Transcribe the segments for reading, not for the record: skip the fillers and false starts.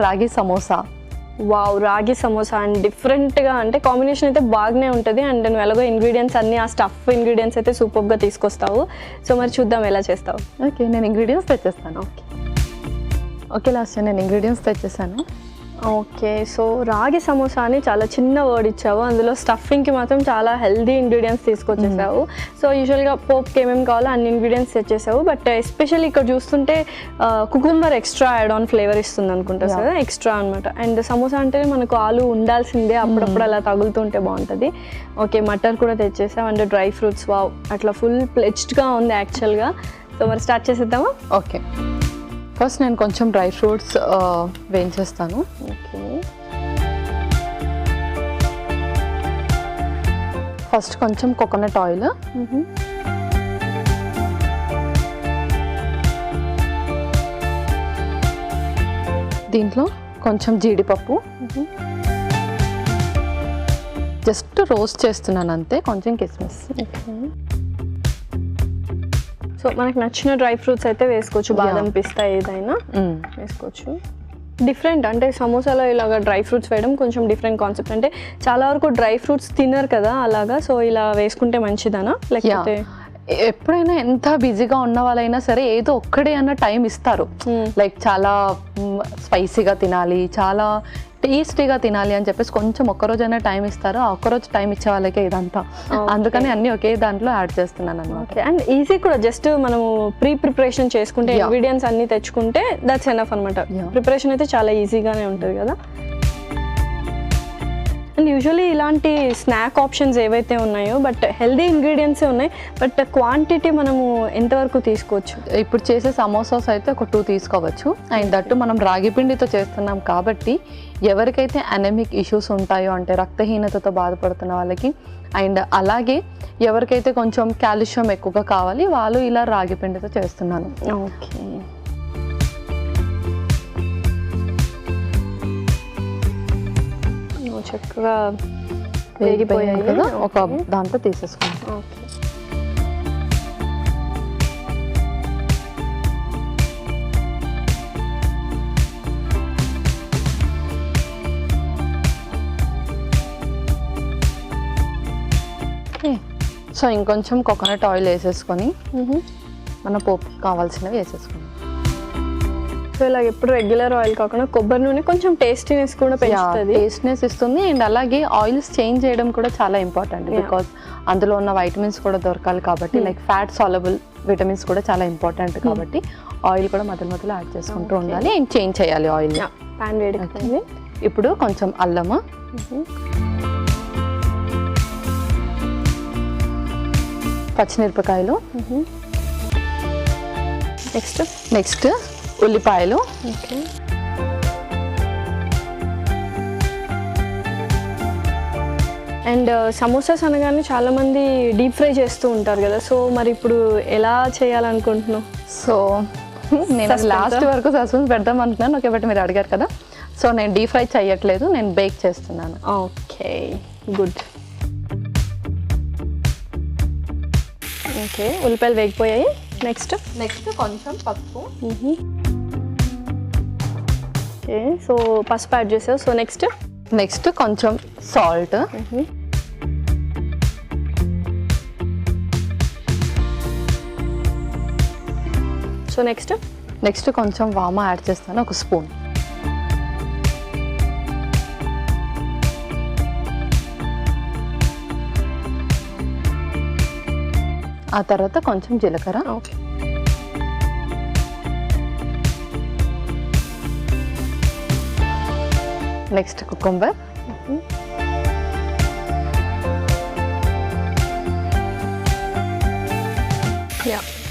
రాగి సమోసా. వావ్, రాగి సమోసా అండ్ డిఫరెంట్గా అంటే కాంబినేషన్ అయితే బాగానే ఉంటుంది. అండ్ నువ్వు ఎలాగో ఇంగ్రీడియంట్స్ అన్నీ ఆ స్టఫ్ ఇంగ్రీడియంట్స్ అయితే సూపర్గా తీసుకొస్తావు. సో మరి చూద్దాం ఎలా చేస్తావు. ఓకే, నేను ఇంగ్రీడియంట్స్ తెచ్చేస్తాను. ఓకే లాస్ట్ నేను ఇంగ్రీడియంట్స్ తెచ్చేసాను. ఓకే, సో రాగి సమోసా అని చాలా చిన్న వర్డ్ ఇచ్చావు, అందులో స్టఫింగ్కి మాత్రం చాలా హెల్దీ ఇంగ్రీడియంట్స్ తీసుకొచ్చేసావు. సో యూజువల్గా పోప్కి ఏమేమి కావాలో అన్ని ఇంగ్రీడియంట్స్ తెచ్చేసావు. బట్ ఎస్పెషల్లీ ఇక్కడ చూస్తుంటే cucumber extra add on flavour ఇస్తుంది అనుకుంటా సార్, ఎక్స్ట్రా అనమాట. అండ్ సమోసా అంటే మనకు ఆలు ఉండాల్సిందే, అప్పుడప్పుడు అలా తగులుతుంటే బాగుంటుంది. ఓకే, మటర్ కూడా తెచ్చేసావు అండ్ డ్రై ఫ్రూట్స్. వావ్, అట్లా ఫుల్ ప్లెచ్డ్గా ఉంది యాక్చువల్గా. సో మరి స్టార్ట్ చేసేద్దామా? ఓకే, ఫస్ట్ నేను కొంచెం డ్రై ఫ్రూట్స్ వేయించేస్తాను. ఓకే, ఫస్ట్ కొంచెం కోకోనట్ ఆయిల్, దీంట్లో కొంచెం జీడిపప్పు, జస్ట్ రోస్ట్ చేస్తున్నాను అంతే, కొంచెం కిస్మిస్. సో మనకు నచ్చిన డ్రై ఫ్రూట్స్ అయితే వేసుకోవచ్చు, బాదం పిస్తా ఏదైనా వేసుకోవచ్చు. డిఫరెంట్ అంటే సమోసాలో ఇలాగ డ్రై ఫ్రూట్స్ వేయడం కొంచెం డిఫరెంట్ కాన్సెప్ట్. అంటే చాలా వరకు డ్రై ఫ్రూట్స్ తినరు కదా అలాగా, సో ఇలా వేసుకుంటే మంచిదనా? లేకపోతే ఎప్పుడైనా ఎంత బిజీగా ఉన్న వాళ్ళైనా సరే ఏదో ఒక్కడే అన్న టైం ఇస్తారు. లైక్ చాలా స్పైసీగా తినాలి, చాలా టేస్టీగా తినాలి అని చెప్పేసి కొంచెం ఒక్కరోజైనా టైం ఇస్తారు. ఆ ఒక్కరోజు టైం ఇచ్చే వాళ్ళకే ఇదంతా, అందుకని అన్ని ఒకే దాంట్లో యాడ్ చేస్తున్నాను అన్నమాట. అండ్ ఈజీ కూడా, జస్ట్ మనము ప్రిపరేషన్ చేసుకుంటే ఇంగ్రీడియంట్స్ అన్ని తెచ్చుకుంటే దట్స్ ఎనఫ్ అనమాట. ప్రిపరేషన్ అయితే చాలా ఈజీగానే ఉంటుంది కదా. అండ్ యూజువల్లీ ఇలాంటి స్నాక్ ఆప్షన్స్ ఏవైతే ఉన్నాయో బట్ హెల్దీ ఇంగ్రీడియంట్సే ఉన్నాయి, బట్ క్వాంటిటీ మనము ఎంతవరకు తీసుకోవచ్చు? ఇప్పుడు చేసే సమోసాస్ అయితే ఒక 2 తీసుకోవచ్చు. అండ్ దట్టు మనం రాగి పిండితో చేస్తున్నాం కాబట్టి ఎవరికైతే అనెమిక్ ఇష్యూస్ ఉంటాయో అంటే రక్తహీనతతో బాధపడుతున్న వాళ్ళకి, అండ్ అలాగే ఎవరికైతే కొంచెం కాల్షియం ఎక్కువగా కావాలి వాళ్ళు ఇలా రాగి పిండితో చేస్తున్నాను. ఓకే, చక్కగా వేగిపోయాయి కదా, ఒక దాంట్లో తీసేసుకుంటాం. ఓకే, సో ఇంకొంచెం కోకోనట్ ఆయిల్ వేసేసుకొని మన పోపు కావాల్సినవి వేసేసుకుంటాం. సో ఇలా ఎప్పుడు రెగ్యులర్ ఆయిల్ కాకుండా కొబ్బరి నూనె కొంచెం టేస్టీనెస్ కూడా పెంచుతుంది, టేస్ట్నెస్ ఇస్తుంది. అండ్ అలాగే ఆయిల్స్ చేంజ్ చేయడం కూడా చాలా ఇంపార్టెంట్, బికాస్ అందులో ఉన్న వైటమిన్స్ కూడా దొరకాలి కాబట్టి, లైక్ ఫ్యాట్ సాల్యుబుల్ విటమిన్స్ కూడా చాలా ఇంపార్టెంట్ కాబట్టి ఆయిల్ కూడా మధ్య మధ్యలో యాడ్ చేసుకుంటూ ఉండాలి అండ్ చేంజ్ చేయాలి ఆయిల్. ప్యాన్ వేడి. ఇప్పుడు కొంచెం అల్లము, పచ్చిమిరపకాయలు, నెక్స్ట్ ఉల్లిపాయలు, అండ్ సమోసాస్ అనగానే చాలా మంది డీప్ ఫ్రై చేస్తూ ఉంటారు కదా, సో మరి ఇప్పుడు ఎలా చేయాలనుకుంటున్నావు? సో నేను లాస్ట్ వరకు సస్పెన్స్ పెడదాం అనుకున్నాను. ఓకే, బట్ మీరు అడిగారు కదా, సో నేను డీప్ ఫ్రై చేయట్లేదు, నేను బేక్ చేస్తున్నాను. Okay, good. ఓకే, ఉల్లిపాయలు వేగిపోయాయి. నెక్స్ట్ కొంచెం పసుపు. ఓకే, సో పసుపు యాడ్ చేసావు. సో నెక్స్ట్ కొంచెం సాల్ట్, సో నెక్స్ట్ కొంచెం వామ యాడ్ చేస్తాను, ఒక స్పూన్. ఆ తర్వాత కొంచెం జీలకర్ర. ఓకే, నెక్స్ట్ కుకుంబర్,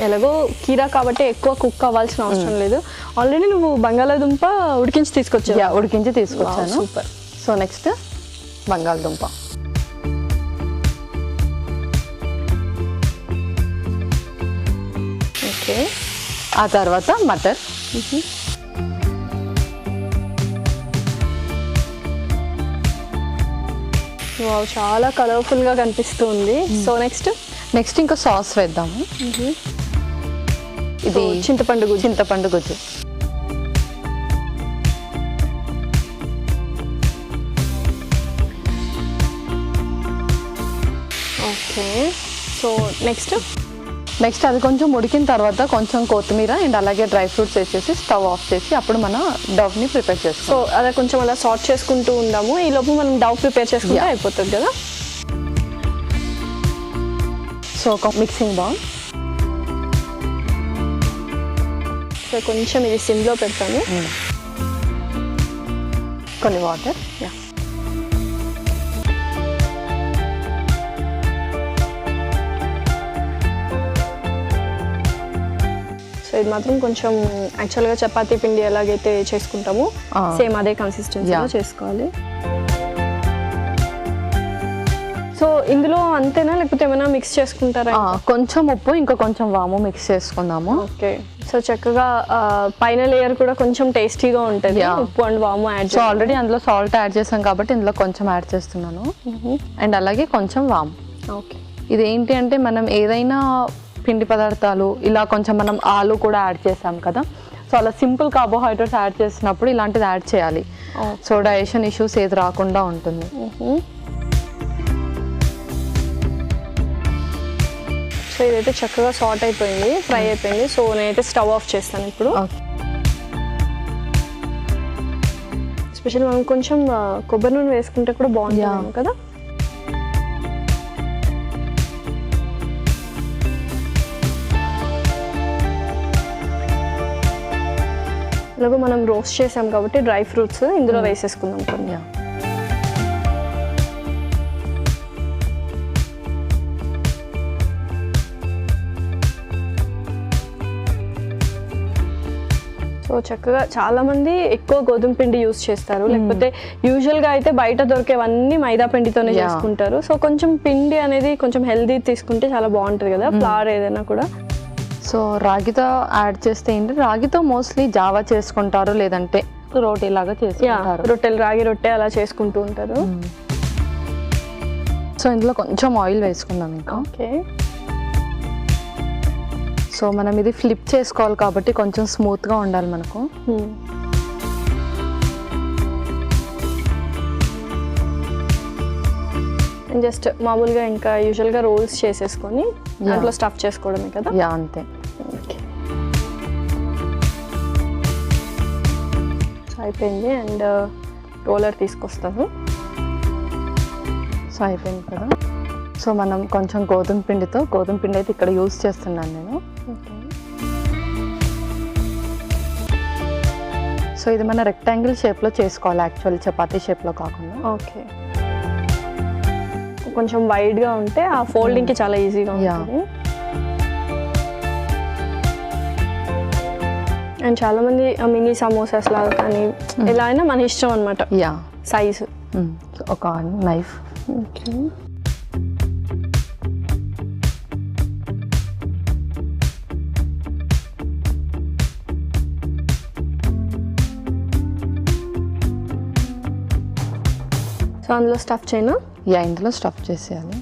ఎలాగో కీరా కాబట్టి ఎక్కువ కుక్ అవ్వాల్సిన అవసరం లేదు. ఆల్రెడీ నువ్వు బంగాళాదుంప ఉడికించి తీసుకొచ్చాను. సూపర్. సో నెక్స్ట్ బంగాళదుంప, ఓకే, ఆ తర్వాత మటర్, వావ్, చాలా కలర్ఫుల్గా కనిపిస్తుంది. సో నెక్స్ట్ ఇంకా సాస్ వేద్దాము. ఇది చింతపండు గుజ్జు. ఓకే, సో నెక్స్ట్ అది కొంచెం ఉడికిన తర్వాత కొంచెం కొత్తిమీర అండ్ అలాగే డ్రై ఫ్రూట్స్ వేసేసి స్టవ్ ఆఫ్ చేసి అప్పుడు మన డవ్ని ప్రిపేర్ చేస్తాం. సో అలా కొంచెం అలా సార్ట్ చేసుకుంటూ ఉందాము, ఈ లోపు మనం డవ్ ప్రిపేర్ చేసుకుంటే అయిపోతుంది కదా. సో ఒక మిక్సింగ్ బౌల్, సో కొంచెం ఇది సిమ్లో పెడతాను, కొన్ని వాటర్. సో ఇది మాత్రం కొంచెం యాక్చువల్గా చపాతీ పిండి ఎలాగైతే చేసుకుంటామో సేమ్ అదే కన్సిస్టెన్సీలో చేసుకోవాలి. సో ఇందులో అంతేనా లేకపోతే ఏమైనా మిక్స్ చేసుకుంటారా? కొంచెం ఉప్పు ఇంకా కొంచెం వాము మిక్స్ చేసుకుందాము. ఓకే, సో చక్కగా పైన లేయర్ కూడా కొంచెం టేస్టీగా ఉంటుంది ఉప్పు అండ్ వాము యాడ్. సో ఆల్రెడీ అందులో సాల్ట్ యాడ్ చేసాం కాబట్టి ఇందులో కొంచెం యాడ్ చేస్తున్నాను అండ్ అలాగే కొంచెం వాము. ఓకే, ఇది ఏంటి అంటే మనం ఏదైనా పిండి పదార్థాలు ఇలా కొంచెం మనం ఆలు కూడా యాడ్ చేసాం కదా, సో అలా సింపుల్ కార్బోహైడ్రేట్స్ యాడ్ చేసినప్పుడు ఇలాంటిది యాడ్ చేయాలి. సో డైజెషన్ ఇష్యూస్ ఏది రాకుండా ఉంటుంది. సో ఇదైతే చక్కగా సార్ట్ అయిపోయింది, ఫ్రై అయిపోయింది. సో నేనైతే స్టవ్ ఆఫ్ చేస్తాను ఇప్పుడు. ఎస్పెషల్లీ మనం కొంచెం కొబ్బరి నూనె వేసుకుంటే కూడా బాగుంటుంది కదా. అలాగే మనం రోస్ట్ చేసాం కాబట్టి డ్రై ఫ్రూట్స్ ఇందులో వేసేసుకుందాం కొన్ని. సో చక్కగా చాలా మంది ఎక్కువ గోధుమ పిండి యూస్ చేస్తారు, లేకపోతే యూజువల్గా అయితే బయట దొరికేవన్నీ మైదా పిండితోనే చేసుకుంటారు. సో కొంచెం పిండి అనేది కొంచెం హెల్దీ తీసుకుంటే చాలా బాగుంటుంది కదా, ఫ్లవర్ ఏదైనా కూడా. సో రాగితో యాడ్ చేస్తే ఏంటి, రాగితో మోస్ట్లీ జావా చేసుకుంటారు, లేదంటే రోటీ లాగా చేసుకుంటారు, రొట్టెలు రాగి రొట్టె అలా చేసుకుంటూ ఉంటారు. సో ఇందులో కొంచెం ఆయిల్ వేసుకుందాం ఇంకా. ఓకే, సో మనం ఇది ఫ్లిప్ చేసుకోవాలి కాబట్టి కొంచెం స్మూత్గా ఉండాలి మనకు. జస్ట్ మామూలుగా ఇంకా యూజువల్గా రోల్స్ చేసేసుకొని దాంట్లో స్టఫ్ చేసుకోవడమే కదా. అంతే. అయిపోయింది అండ్ రోలర్ తీసుకొస్తాను. సో అయిపోయింది కదా. సో మనం కొంచెం గోధుమ పిండి అయితే ఇక్కడ యూజ్ చేస్తున్నాను నేను. సో ఇది మన రెక్టాంగిల్ షేప్లో చేసుకోవాలి, యాక్చువల్ చపాతీ షేప్లో కాకుండా. ఓకే, కొంచెం వైడ్గా ఉంటే ఆ ఫోల్డింగ్కి చాలా ఈజీగా ఉంటుంది. అండ్ చాలా మంది మినీ సమోసాస్ లాగా కానీ ఎలా అయినా మన ఇష్టం అనమాట సైజు. ఒక నైఫ్. ఓకే, సో అందులో స్టఫ్ చేయనా? ఇందులో స్టఫ్ చేసేయాలి.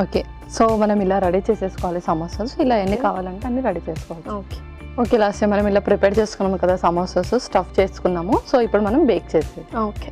ఓకే, సో మనం ఇలా రెడీ చేసేసుకోవాలి సమోసాస్. ఇలా ఎన్ని కావాలంటే అన్ని రెడీ చేసుకోవాలి. ఓకే, లాస్ట్ టైం మనం ఇలా ప్రిపేర్ చేసుకున్నాము కదా సమోసాస్, స్టఫ్ చేసుకున్నాము. సో ఇప్పుడు మనం బేక్ చేసేది. ఓకే,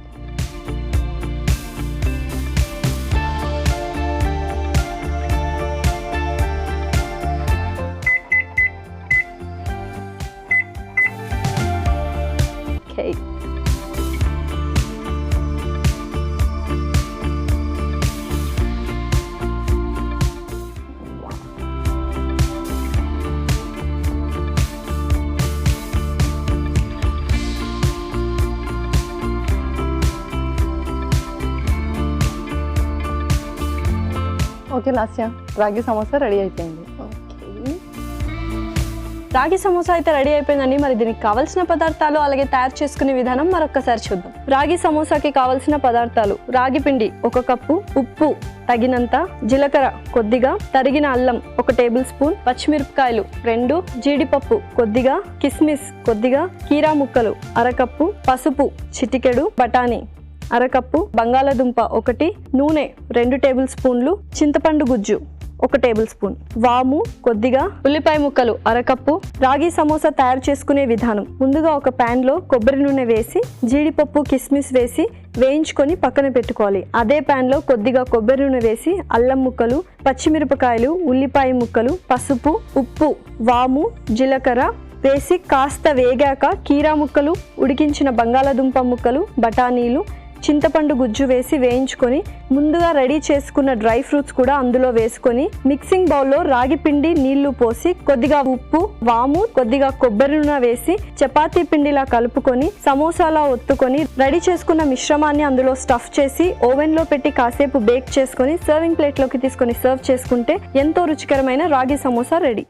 ఓకే లాస్య, రాగి సమోసా రెడీ అయిపోయింది. రాగి సమోసా అయితే రెడీ అయిపోయిందండి. మరి దీనికి కావాల్సిన పదార్థాలు అలాగే తయారు చేసుకునే విధానం మరొకసారి చూద్దాం. రాగి సమోసాకి కావాల్సిన పదార్థాలు: రాగి పిండి 1 కప్పు, ఉప్పు తగినంత, జీలకర్ర కొద్దిగా, తరిగిన అల్లం 1 టేబుల్ స్పూన్, పచ్చిమిరపకాయలు 2, జీడిపప్పు కొద్దిగా, కిస్మిస్ కొద్దిగా, కీరా ముక్కలు 1/2 కప్పు, పసుపు చిటికెడు, బఠానీ 1/2 కప్పు, బంగాళదుంప 1, నూనె 2 టేబుల్ స్పూన్లు, చింతపండు గుజ్జు 1 టేబుల్ స్పూన్, వాము కొద్దిగా, ఉల్లిపాయ ముక్కలు అరకప్పు. రాగి సమోసా తయారు చేసుకునే విధానం: ముందుగా ఒక ప్యాన్ లో కొబ్బరి నూనె వేసి జీడిపప్పు కిస్మిస్ వేసి వేయించుకొని పక్కన పెట్టుకోవాలి. అదే ప్యాన్ లో కొద్దిగా కొబ్బరి నూనె వేసి అల్లం ముక్కలు, పచ్చిమిరపకాయలు, ఉల్లిపాయ ముక్కలు, పసుపు, ఉప్పు, వాము, జీలకర్ర వేసి కాస్త వేగాక కీరా ముక్కలు, ఉడికించిన బంగాళాదుంప ముక్కలు, బఠానీలు, చింతపండు గుజ్జు వేసి వేయించుకొని ముందుగా రెడీ చేసుకున్న డ్రై ఫ్రూట్స్ కూడా అందులో వేసుకొని మిక్సింగ్ బౌల్లో రాగి పిండి నీళ్లు పోసి కొద్దిగా ఉప్పు, వాము, కొద్దిగా కొబ్బరి నూనె వేసి చపాతీ పిండిలా కలుపుకొని సమోసాలా ఒత్తుకొని రెడీ చేసుకున్న మిశ్రమాన్ని అందులో స్టఫ్ చేసి ఓవెన్ లో పెట్టి కాసేపు బేక్ చేసుకొని సర్వింగ్ ప్లేట్లోకి తీసుకొని సర్వ్ చేసుకుంటే ఎంతో రుచికరమైన రాగి సమోసా రెడీ.